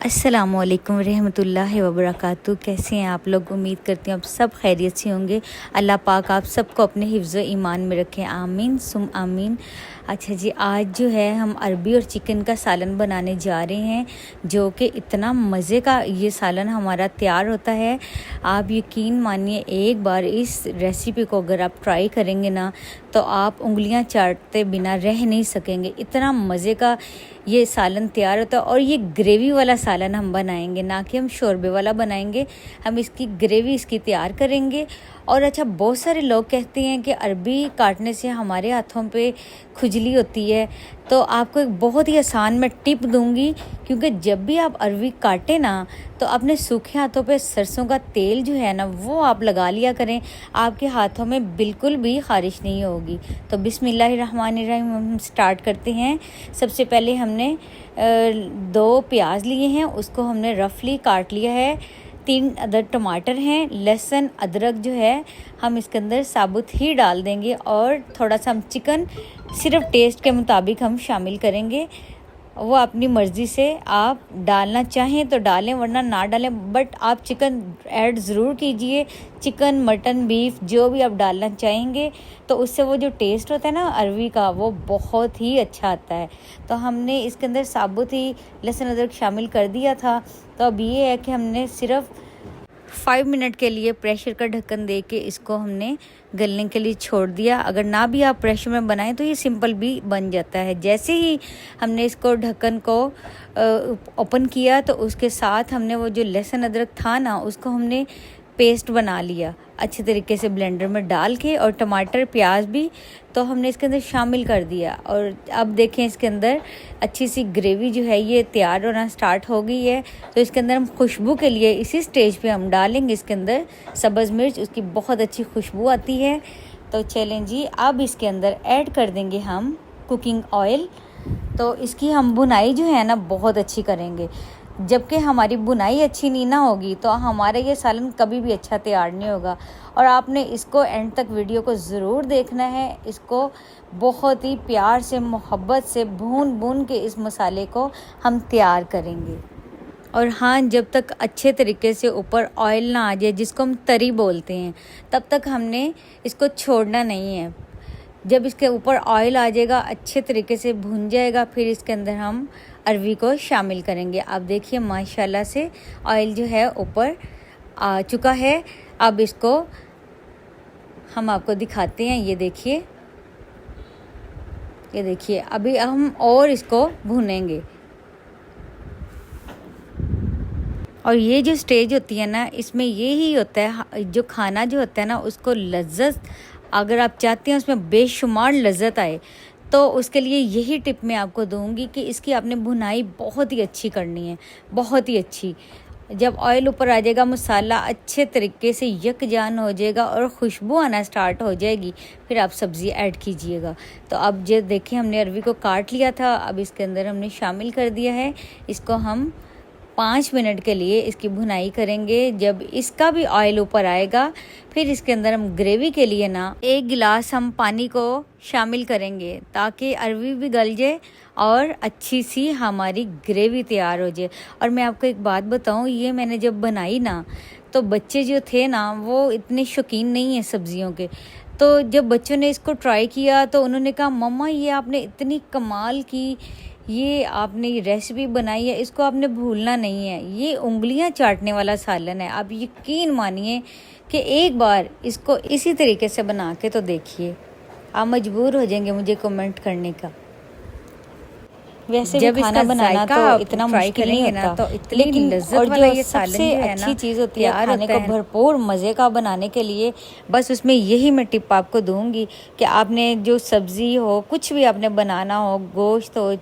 अस्सलाम वालेकुम रहमतुल्लाहि व बरकातहू। कैसे हैं आप लोग? उम्मीद करती हूँ आप सब खैरियत से होंगे। अल्लाह पाक आप सबको अपने हिफ्ज़ व ईमान में रखें, आमीन सुम आमीन। अच्छा जी, आज जो है हम अरबी और चिकन का सालन बनाने जा रहे हैं, जो कि इतना मज़े का ये सालन हमारा तैयार होता है। आप यकीन मानिए, एक बार इस रेसिपी को अगर आप ट्राई करेंगे ना तो आप उंगलियां चाटते बिना रह नहीं सकेंगे। इतना मज़े का ये सालन तैयार होता है। और ये ग्रेवी वाला सालन हम बनाएंगे, ना कि हम शोरबे वाला बनाएंगे। हम इसकी ग्रेवी इसकी तैयार करेंगे। और अच्छा, बहुत सारे लोग कहते हैं कि अरबी काटने से हमारे हाथों पे खुजली होती है, तो आपको एक बहुत ही आसान मैं टिप दूंगी। क्योंकि जब भी आप अरबी काटें ना तो अपने सूखे हाथों पे सरसों का तेल जो है ना वो आप लगा लिया करें, आपके हाथों में बिल्कुल भी ख़ारिश नहीं होगी। तो बिस्मिल्लाहिर्रहमानिर्रहीम हम स्टार्ट करते हैं। सबसे पहले हमने 2 प्याज लिए हैं, उसको हमने रफली काट लिया है। 3 अदर टमाटर हैं। लहसुन अदरक जो है हम इसके अंदर साबुत ही डाल देंगे। और थोड़ा सा हम चिकन सिर्फ टेस्ट के मुताबिक हम शामिल करेंगे। वो अपनी मर्ज़ी से आप डालना चाहें तो डालें, वरना ना डालें। बट आप चिकन ऐड ज़रूर कीजिए। चिकन, मटन, बीफ जो भी आप डालना चाहेंगे, तो उससे वो जो टेस्ट होता है ना अरवी का, वो बहुत ही अच्छा आता है। तो हमने इसके अंदर साबुत ही लहसुन अदरक शामिल कर दिया था। तो अब ये है कि हमने सिर्फ 5 मिनट के लिए प्रेशर का ढक्कन दे के इसको हमने गलने के लिए छोड़ दिया। अगर ना भी आप प्रेशर में बनाएं तो ये सिंपल भी बन जाता है। जैसे ही हमने इसको ढक्कन को ओपन किया तो उसके साथ हमने वो जो लहसुन अदरक था ना उसको हमने पेस्ट बना लिया अच्छे तरीके से ब्लेंडर में डाल के। और टमाटर, प्याज भी तो हमने इसके अंदर शामिल कर दिया। और अब देखें, इसके अंदर अच्छी सी ग्रेवी जो है ये तैयार होना स्टार्ट हो गई है। तो इसके अंदर हम खुशबू के लिए इसी स्टेज पे हम डालेंगे इसके अंदर सब्ज़ मिर्च, उसकी बहुत अच्छी खुशबू आती है। तो चलें जी, अब इसके अंदर ऐड कर देंगे हम कुकिंग ऑयल। तो इसकी हम भुनाई जो है ना बहुत अच्छी करेंगे। जबकि हमारी बुनाई अच्छी नहीं ना होगी तो हमारा ये सालन कभी भी अच्छा तैयार नहीं होगा। और आपने इसको एंड तक वीडियो को ज़रूर देखना है। इसको बहुत ही प्यार से, मोहब्बत से भून भून के इस मसाले को हम तैयार करेंगे। और हाँ, जब तक अच्छे तरीके से ऊपर ऑयल ना आ जाए, जिसको हम तरी बोलते हैं, तब तक हमने इसको छोड़ना नहीं है। जब इसके ऊपर ऑयल आ जाएगा, अच्छे तरीके से भुन जाएगा, फिर इसके अंदर हम अरवी को शामिल करेंगे। आप देखिए माशाल्लाह से ऑयल जो है ऊपर आ चुका है। अब इसको हम आपको दिखाते हैं। ये देखिए, ये देखिए, अभी हम और इसको भुनेंगे। और ये जो स्टेज होती है ना, इसमें ये ही होता है, जो खाना जो होता है ना उसको लज्जत, अगर आप चाहते हैं उसमें बेशुमार लज्जत आए, तो उसके लिए यही टिप मैं आपको दूंगी कि इसकी आपने भुनाई बहुत ही अच्छी करनी है, बहुत ही अच्छी। जब ऑयल ऊपर आ जाएगा, मसाला अच्छे तरीके से यकजान हो जाएगा और खुशबू आना स्टार्ट हो जाएगी, फिर आप सब्ज़ी ऐड कीजिएगा। तो अब जो देखिए, हमने अरवी को काट लिया था, अब इसके अंदर हमने शामिल कर दिया है। इसको हम 5 मिनट के लिए इसकी भुनाई करेंगे। जब इसका भी ऑयल ऊपर आएगा, फिर इसके अंदर हम ग्रेवी के लिए ना 1 गिलास हम पानी को शामिल करेंगे, ताकि अरवी भी गल जाए और अच्छी सी हमारी ग्रेवी तैयार हो जाए। और मैं आपको एक बात बताऊं, ये मैंने जब बनाई ना तो बच्चे जो थे ना वो इतने शौकीन नहीं है सब्जियों के। तो जब बच्चों ने इसको ट्राई किया तो उन्होंने कहा, मम्मा ये आपने इतनी कमाल की ये आपने ये रेसिपी बनाई है, इसको आपने भूलना नहीं है। ये उंगलियां चाटने वाला सालन है। आप यकीन मानिए कि एक बार इसको इसी तरीके से बना के तो देखिए, आप मजबूर हो जाएंगे मुझे कमेंट करने का। वैसे जब खाना बनाना तो इतना मुश्किल नहीं होता, तो इतनी लज्जत वाला ये सालन जो है अच्छी चीज़ होती है खाने को भरपूर मज़े का बनाने के लिए। बस उसमें यही मैं टिप आपको दूंगी कि आपने जो सब्ज़ी हो, कुछ भी आपने बनाना हो, गोश्त हो,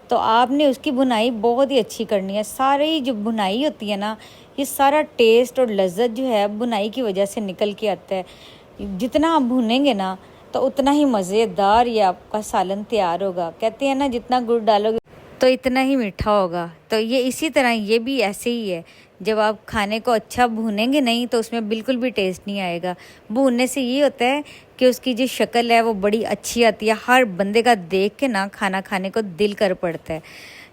तो आपने उसकी भुनाई बहुत ही अच्छी करनी है। सारी जो भुनाई होती है ना, ये सारा टेस्ट और लज्जत जो है बुनाई की वजह से निकल के आता है। जितना आप भुनेंगे ना तो उतना ही मज़ेदार ये आपका सालन तैयार होगा। कहते हैं ना, जितना गुड़ डालोगे तो इतना ही मीठा होगा। तो ये इसी तरह ये भी ऐसे ही है। जब आप खाने को अच्छा भूनेंगे नहीं तो उसमें बिल्कुल भी टेस्ट नहीं आएगा। भूनने से ये होता है कि उसकी जो शक्ल है वो बड़ी अच्छी आती है। हर बंदे का देख के ना खाना खाने को दिल कर पड़ता है।